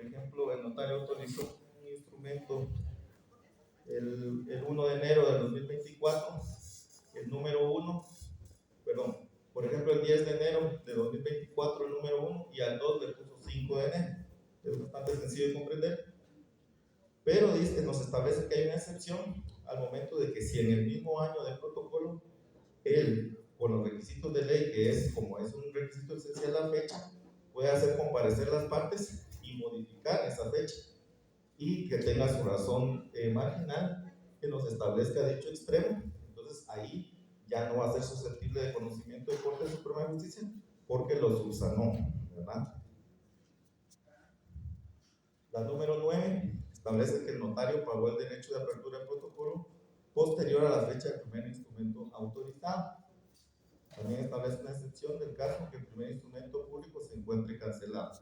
ejemplo, el notario autorizó un instrumento el 1 de enero del 2024, el número 1, perdón, por ejemplo, el 10 de enero de 2024, el número 1, y al 2 le puso 5 de enero. Es bastante sencillo de comprender. Pero dice, nos establece que hay una excepción al momento de que si en el mismo año del protocolo, él, con los requisitos de ley, que es como es un requisito esencial la fecha, puede hacer comparecer las partes y modificar esa fecha y que tenga su razón marginal que nos establezca dicho extremo. Entonces ahí ya no va a ser susceptible de conocimiento de Corte Suprema de Justicia porque lo subsanó, ¿verdad? La número 9 establece que el notario pagó el derecho de apertura del protocolo posterior a la fecha del primer instrumento autorizado. También establece una excepción del caso que el primer instrumento público se encuentre cancelado.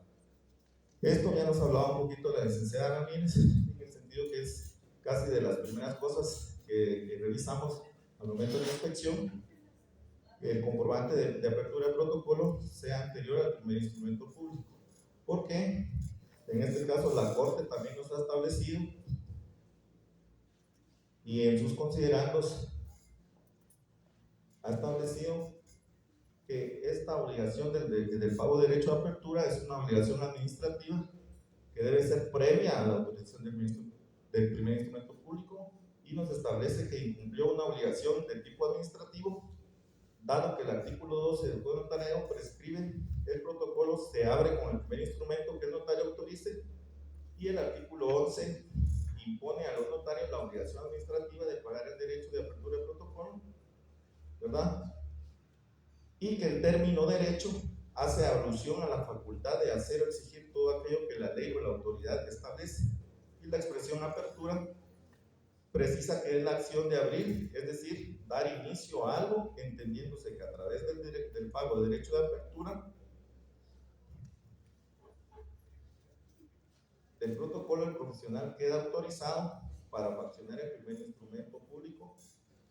Esto ya nos hablaba un poquito la licenciada Ramírez, en el sentido que es casi de las primeras cosas que revisamos al momento de la inspección, que el comprobante de apertura del protocolo sea anterior al primer instrumento público. ¿Por qué? En este caso, la Corte también nos ha establecido y en sus considerandos ha establecido que esta obligación del pago de derecho de apertura es una obligación administrativa que debe ser previa a la autorización del primer instrumento público y nos establece que incumplió una obligación de tipo administrativo, dado que el artículo 12 del Código Notariado prescribe el protocolo se abre con el primer instrumento que el notario autorice y el artículo 11 impone a los notarios la obligación administrativa de pagar el derecho de apertura del protocolo, ¿verdad? Y que el término derecho hace alusión a la facultad de hacer o exigir todo aquello que la ley o la autoridad establece. Y la expresión apertura precisa que es la acción de abrir, es decir, dar inicio a algo, entendiéndose que a través del pago de derecho de apertura del protocolo, el profesional queda autorizado para fraccionar el primer instrumento público,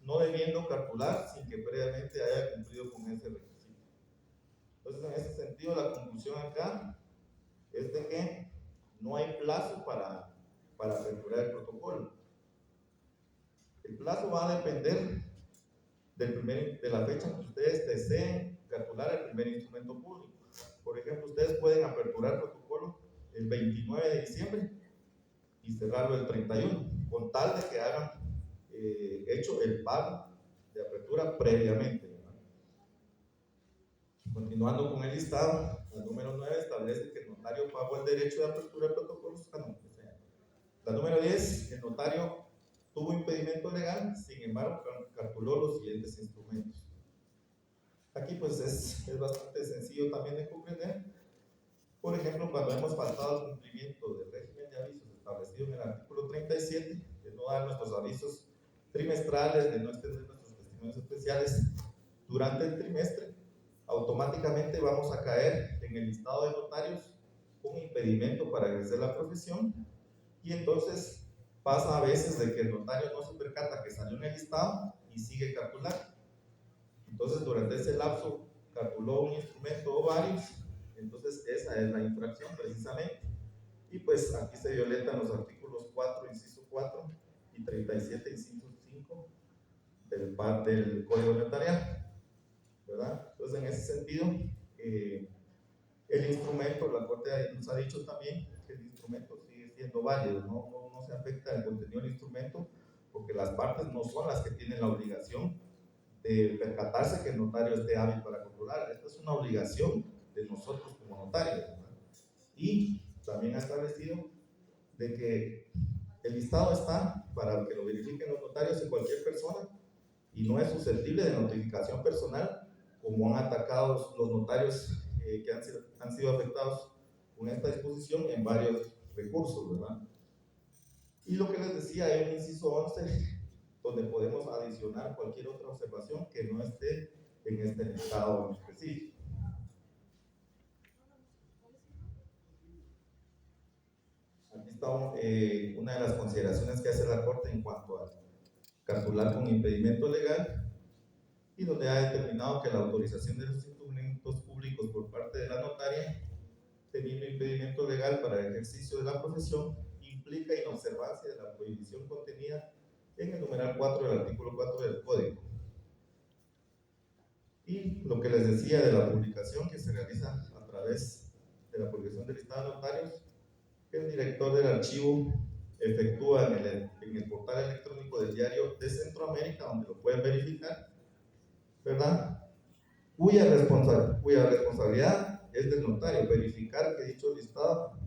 no debiendo calcular sin que previamente haya cumplido con ese requisito. Entonces, en ese sentido, la conclusión acá es de que no hay plazo para aperturar el protocolo. El plazo va a depender de la fecha en que ustedes deseen calcular el primer instrumento público. Por ejemplo, ustedes pueden aperturar el protocolo el 29 de diciembre y cerrarlo el 31, con tal de que hagan hecho el pago de apertura previamente, ¿verdad? Continuando con el listado, la número 9 establece que el notario pagó el derecho de apertura de protocolos. La número 10, el notario tuvo impedimento legal, sin embargo, calculó los siguientes instrumentos. Aquí pues es bastante sencillo también de comprender. Por ejemplo, cuando hemos faltado al cumplimiento del régimen de avisos establecido en el artículo 37, de no dar nuestros avisos trimestrales, de no extender nuestros testimonios especiales durante el trimestre, automáticamente vamos a caer en el listado de notarios con impedimento para ejercer la profesión, y entonces pasa a veces de que el notario no se percata que salió en el listado y sigue calculando. Entonces, durante ese lapso calculó un instrumento o varios, entonces esa es la infracción precisamente. Y pues aquí se violentan los artículos 4, inciso 4 y 37, inciso 5 del Código Notarial, ¿verdad? Entonces, en ese sentido, el instrumento, la Corte nos ha dicho también que el instrumento sigue siendo válido, no se afecta el contenido del instrumento, porque las partes no son las que tienen la obligación de percatarse que el notario esté hábil para controlar. Esta es una obligación de nosotros como notarios, ¿verdad? Y también ha establecido de que el listado está para que lo verifiquen los notarios y cualquier persona, y no es susceptible de notificación personal, como han atacado los notarios que han sido afectados con esta disposición en varios recursos, ¿verdad? Y lo que les decía, hay un inciso 11 donde podemos adicionar cualquier otra observación que no esté en este listado en específico. Aquí está una de las consideraciones que hace la Corte en cuanto a calcular con impedimento legal, y donde ha determinado que la autorización de los instrumentos públicos por parte de la notaria teniendo impedimento legal para el ejercicio de la profesión, implica inobservancia de la prohibición contenida en el numeral 4 del artículo 4 del Código. Y lo que les decía de la publicación que se realiza a través de la publicación del listado de notarios, que el director del archivo efectúa en el portal electrónico del Diario de Centroamérica, donde lo pueden verificar, ¿verdad? Cuya responsabilidad es del notario, verificar que dicho listado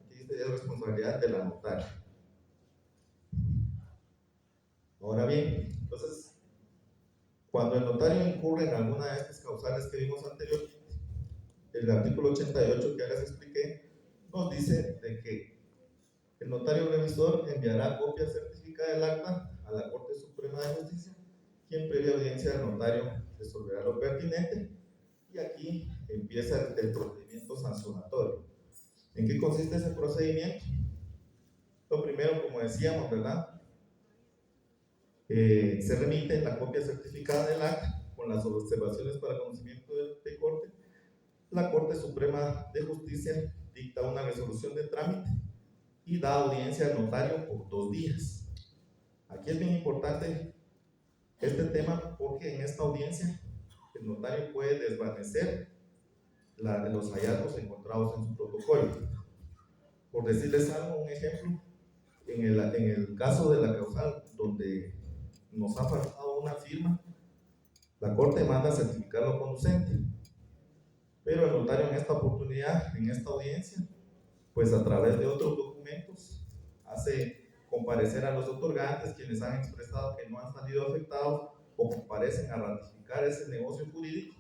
es responsabilidad de la notaria. Ahora bien, entonces, cuando el notario incurre en alguna de estas causales que vimos anteriormente, el artículo 88 que ya les expliqué, nos dice de que el notario revisor enviará copia certificada del acta a la Corte Suprema de Justicia, quien previa audiencia del notario resolverá lo pertinente, y aquí empieza el procedimiento sancionatorio. ¿En qué consiste ese procedimiento? Lo primero, como decíamos, ¿verdad? Se remite la copia certificada del acta con las observaciones para conocimiento de corte. La Corte Suprema de Justicia dicta una resolución de trámite y da audiencia al notario por 2 días. Aquí es bien importante este tema porque en esta audiencia el notario puede desvanecer los hallazgos encontrados en su protocolo. Por decirles algo, un ejemplo, en el caso de la causal donde nos ha faltado una firma, la Corte manda certificarlo conducente, pero el notario en esta oportunidad, en esta audiencia, pues a través de otros documentos hace comparecer a los otorgantes, quienes han expresado que no han salido afectados o comparecen a ratificar ese negocio jurídico,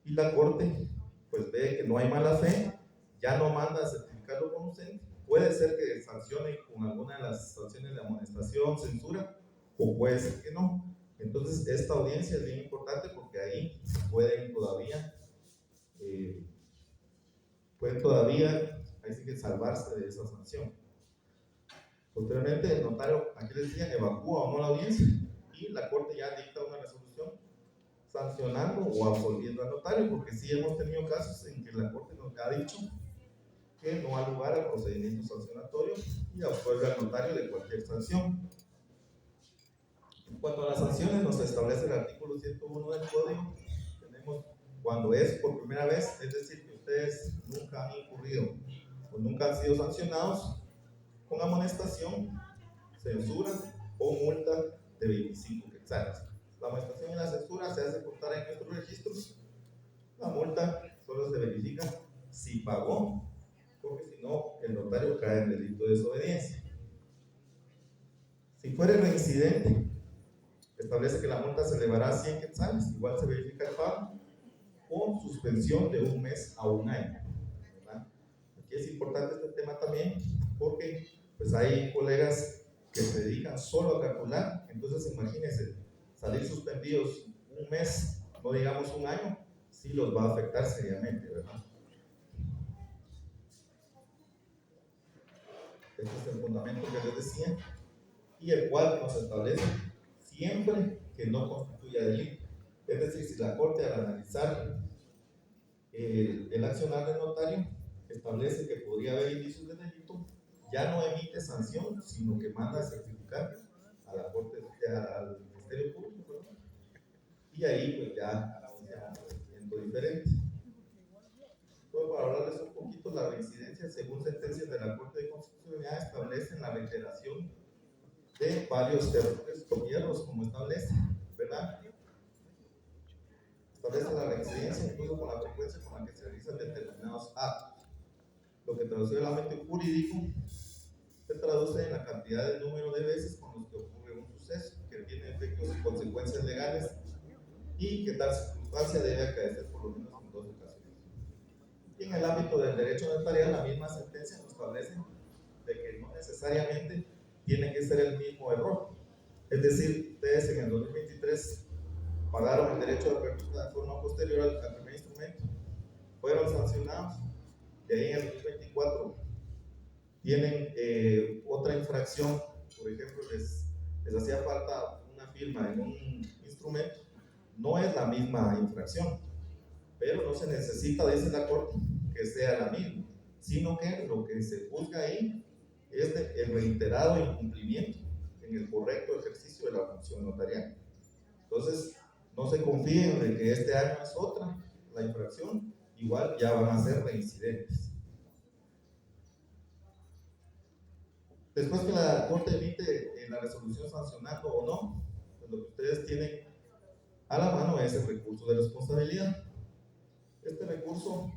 y la Corte pues ve que no hay mala fe, ya no manda a certificarlo conducente. Puede ser que sancione con alguna de las sanciones de amonestación, censura, o puede ser que no. Entonces esta audiencia es bien importante porque ahí pueden todavía ahí sí que salvarse de esa sanción. Posteriormente el notario, aquí les decía, evacúa o no la audiencia y la Corte ya dicta una resolución sancionando o absolviendo al notario, porque sí hemos tenido casos en que la Corte nos ha dicho que no ha lugar al procedimiento sancionatorio y absuelve al notario de cualquier sanción. En cuanto a las sanciones, nos establece el artículo 101 del Código. Tenemos cuando es por primera vez, es decir, que ustedes nunca han incurrido o nunca han sido sancionados con amonestación, censura o multa de 25 quetzales. La amonestación y la censura se hace constar en nuestros registros. La multa solo se verifica si pagó, porque si no, el notario cae en delito de desobediencia. Si fuera reincidente, establece que la multa se elevará a 100 quetzales, igual se verifica el pago, con suspensión de 1 mes a 1 año. ¿Verdad? Aquí es importante este tema también, porque pues hay colegas que se dedican solo a calcular, entonces imagínense, salir suspendidos 1 mes, no digamos 1 año, sí los va a afectar seriamente, ¿verdad? Este es el fundamento que les decía, y el cual nos establece siempre que no constituya delito. Es decir, si la Corte al analizar el accionar del notario establece que podría haber indicios de delito, ya no emite sanción, sino que manda a certificar a la Corte, al Ministerio Público, ¿verdad? Y ahí pues ya un procedimiento diferente. Entonces, para hablarles un poquito, la reincidencia, según sentencias de la Corte de Constitucionalidad, establecen la reiteración de varios errores o hierros, como establece, ¿verdad? Establece la reincidencia incluso con la frecuencia con la que se realizan determinados actos. Lo que traducido al ámbito jurídico se traduce en la cantidad de número de veces con los que ocurre un suceso que tiene efectos y consecuencias legales y que tal circunstancia debe acaecer por lo menos en 2 ocasiones. Y en el ámbito del derecho notarial, la misma sentencia nos establece de que no necesariamente tiene que ser el mismo error. Es decir, ustedes en el 2023 pagaron el derecho de apertura de forma posterior al primer instrumento, fueron sancionados, y ahí en el 2024 tienen otra infracción, por ejemplo, les hacía falta una firma en un instrumento, no es la misma infracción, pero no se necesita, dice la Corte, que sea la misma. sino que lo que se busca ahí es el reiterado incumplimiento en el correcto ejercicio de la función notarial. Entonces, no se confíen de que este año es otra la infracción, igual ya van a ser reincidentes. Después que la Corte emite la resolución sancionando o no, pues lo que ustedes tienen a la mano es el recurso de responsabilidad. Este recurso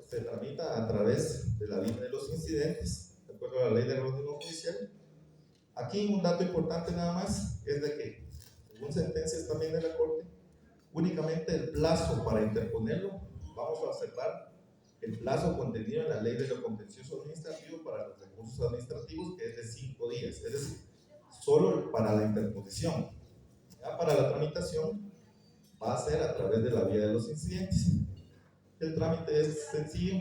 se tramita a través de la vía de los incidentes, de acuerdo a la ley del orden judicial. Aquí un dato importante nada más es de que, según sentencias también de la Corte, únicamente el plazo para interponerlo, vamos a observar el plazo contenido en la ley de lo contencioso administrativo para los recursos administrativos, que es de 5 días, es decir, solo para la interposición. Ya para la tramitación va a ser a través de la vía de los incidentes. El trámite es sencillo,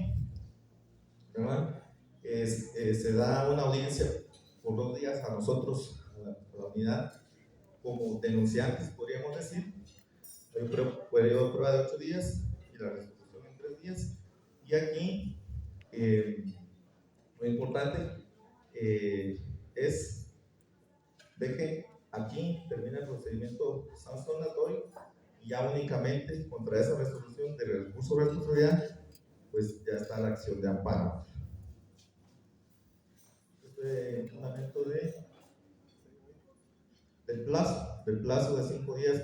¿verdad? Se da una audiencia por 2 días a nosotros, a la unidad, como denunciantes, podríamos decir. Hay un periodo de prueba de 8 días y la resolución en 3 días. Y aquí lo importante es de que aquí termina el procedimiento sancionatorio y ya únicamente contra esa resolución de recurso de responsabilidad, pues ya está la acción de amparo. Este fundamento del plazo de 5 días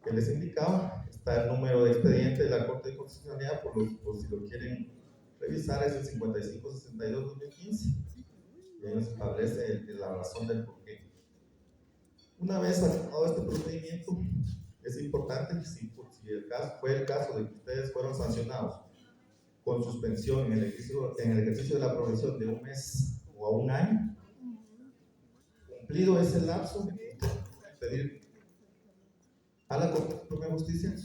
que les indicaba, está el número de expediente de la Corte de Constitucionalidad, por si lo quieren revisar, es el 5562-2015, y ahí nos establece la razón del porqué. Una vez acabado este procedimiento, es importante que si fue el caso de que ustedes fueron sancionados con suspensión en el ejercicio de la profesión de 1 mes o a 1 año, cumplido ese lapso, pedir a la Corte Suprema de Justicia